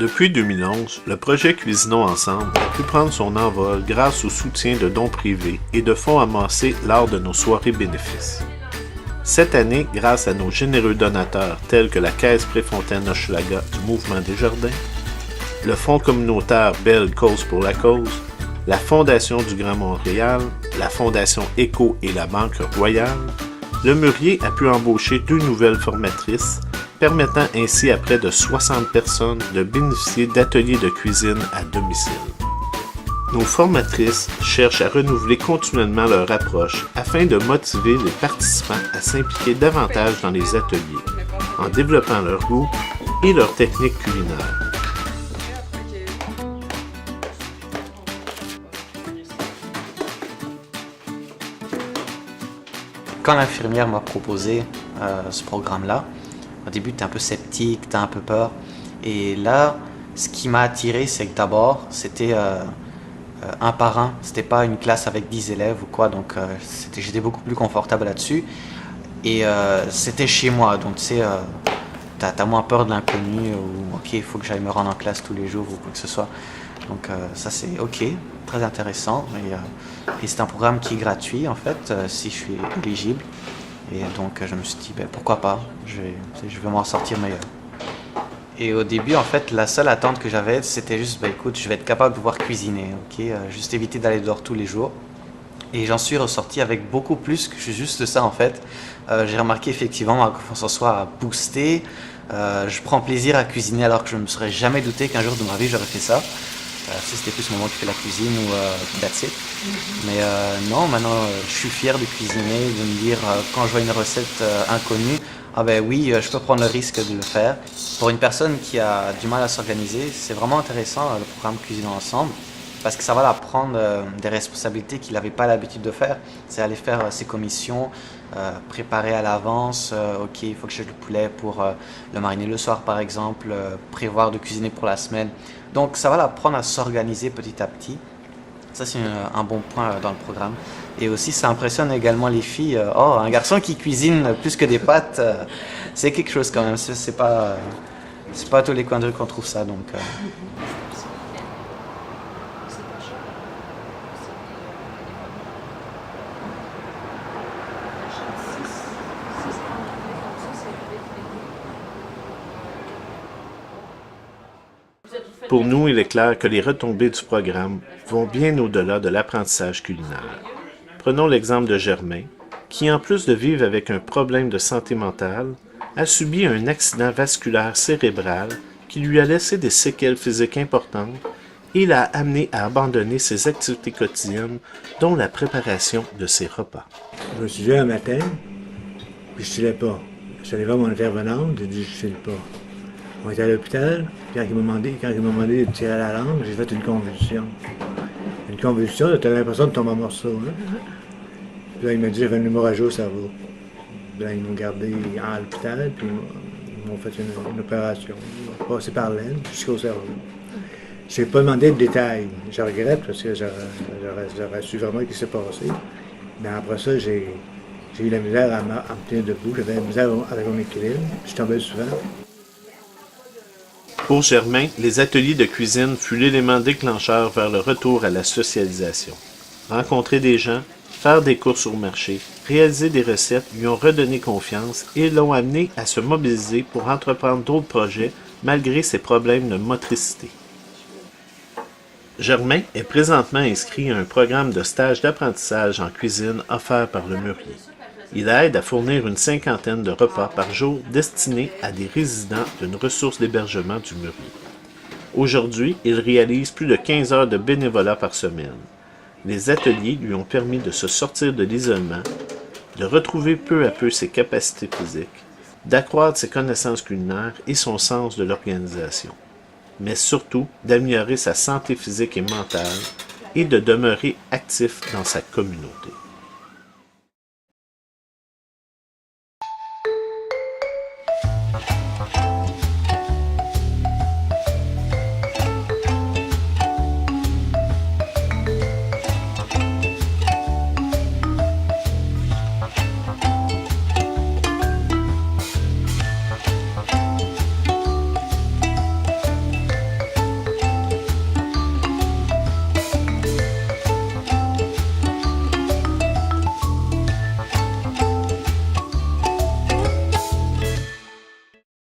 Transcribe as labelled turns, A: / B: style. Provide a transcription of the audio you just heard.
A: Depuis 2011, le projet Cuisinons ensemble a pu prendre son envol grâce au soutien de dons privés et de fonds amassés lors de nos soirées bénéfices. Cette année, grâce à nos généreux donateurs tels que la Caisse Préfontaine-Hochelaga du Mouvement Desjardins, le Fonds communautaire Belle Cause pour la cause, la Fondation du Grand Montréal, la Fondation Éco et la Banque Royale, le Mûrier a pu embaucher 2 nouvelles formatrices, permettant ainsi à près de 60 personnes de bénéficier d'ateliers de cuisine à domicile. Nos formatrices cherchent à renouveler continuellement leur approche afin de motiver les participants à s'impliquer davantage dans les ateliers, en développant leur goût et leur technique culinaire.
B: Quand l'infirmière m'a proposé ce programme-là, au début, tu es un peu sceptique, tu as un peu peur. Et là, ce qui m'a attiré, c'est que d'abord, c'était un par un. C'était pas une classe avec 10 élèves ou quoi. Donc, j'étais beaucoup plus confortable là-dessus. Et c'était chez moi. Donc, tu sais, t'as moins peur de l'inconnu ou OK, il faut que j'aille me rendre en classe tous les jours ou quoi que ce soit. Donc, ça, c'est OK, très intéressant. Et c'est un programme qui est gratuit, en fait, si je suis éligible. Et donc, je me suis dit, pourquoi pas, je vais m'en sortir meilleur. Et au début, en fait, la seule attente que j'avais, c'était juste, écoute, je vais être capable de pouvoir cuisiner, ok, juste éviter d'aller dehors tous les jours. Et j'en suis ressorti avec beaucoup plus que juste ça, en fait. J'ai remarqué effectivement ma confiance en soi a boosté. Je prends plaisir à cuisiner alors que je ne me serais jamais douté qu'un jour de ma vie, j'aurais fait ça. Si c'était plus le moment que je fais la cuisine ou that's it. Mais non, maintenant je suis fier de cuisiner, de me dire quand je vois une recette inconnue, ah ben oui, je peux prendre le risque de le faire. Pour une personne qui a du mal à s'organiser, c'est vraiment intéressant le programme Cuisinons ensemble, parce que ça va l'apprendre des responsabilités qu'il n'avait pas l'habitude de faire. C'est aller faire ses commissions, préparer à l'avance, ok, il faut que je le poulet pour le mariner le soir par exemple, prévoir de cuisiner pour la semaine. Donc ça va l'apprendre à s'organiser petit à petit. Ça c'est un bon point dans le programme. Et aussi ça impressionne également les filles. Oh, un garçon qui cuisine plus que des pâtes, c'est quelque chose quand même. C'est pas à tous les coins de rue qu'on trouve ça. Donc,
A: Pour nous, il est clair que les retombées du programme vont bien au-delà de l'apprentissage culinaire. Prenons l'exemple de Germain, qui en plus de vivre avec un problème de santé mentale, a subi un accident vasculaire cérébral qui lui a laissé des séquelles physiques importantes et l'a amené à abandonner ses activités quotidiennes, dont la préparation de ses repas.
C: Je me suis levé un matin, puis je ne filais pas. Je suis allé voir mon intervenante, j'ai dit je ne file pas. On était à l'hôpital, puis quand il m'a demandé de tirer la langue, j'ai fait une convulsion. Une convulsion, tu as l'impression de tomber en morceaux. Hein? Puis là, il m'a dit j'avais une hémorragie au cerveau. Puis là, ils m'ont gardé à l'hôpital, puis ils m'ont fait une opération. Ils m'ont passé par l'aine jusqu'au cerveau. Je n'ai pas demandé de détails. Je regrette parce que j'aurais su vraiment ce qui s'est passé. Mais après ça, j'ai eu la misère à me tenir debout. J'avais la misère avec mon équilibre. Je tombais souvent.
A: Pour Germain, les ateliers de cuisine furent l'élément déclencheur vers le retour à la socialisation. Rencontrer des gens, faire des courses au marché, réaliser des recettes lui ont redonné confiance et l'ont amené à se mobiliser pour entreprendre d'autres projets malgré ses problèmes de motricité. Germain est présentement inscrit à un programme de stage d'apprentissage en cuisine offert par le Mûrier. Il aide à fournir une 50aine de repas par jour destinés à des résidents d'une ressource d'hébergement du Mûrier. Aujourd'hui, il réalise plus de 15 heures de bénévolat par semaine. Les ateliers lui ont permis de se sortir de l'isolement, de retrouver peu à peu ses capacités physiques, d'accroître ses connaissances culinaires et son sens de l'organisation, mais surtout d'améliorer sa santé physique et mentale et de demeurer actif dans sa communauté.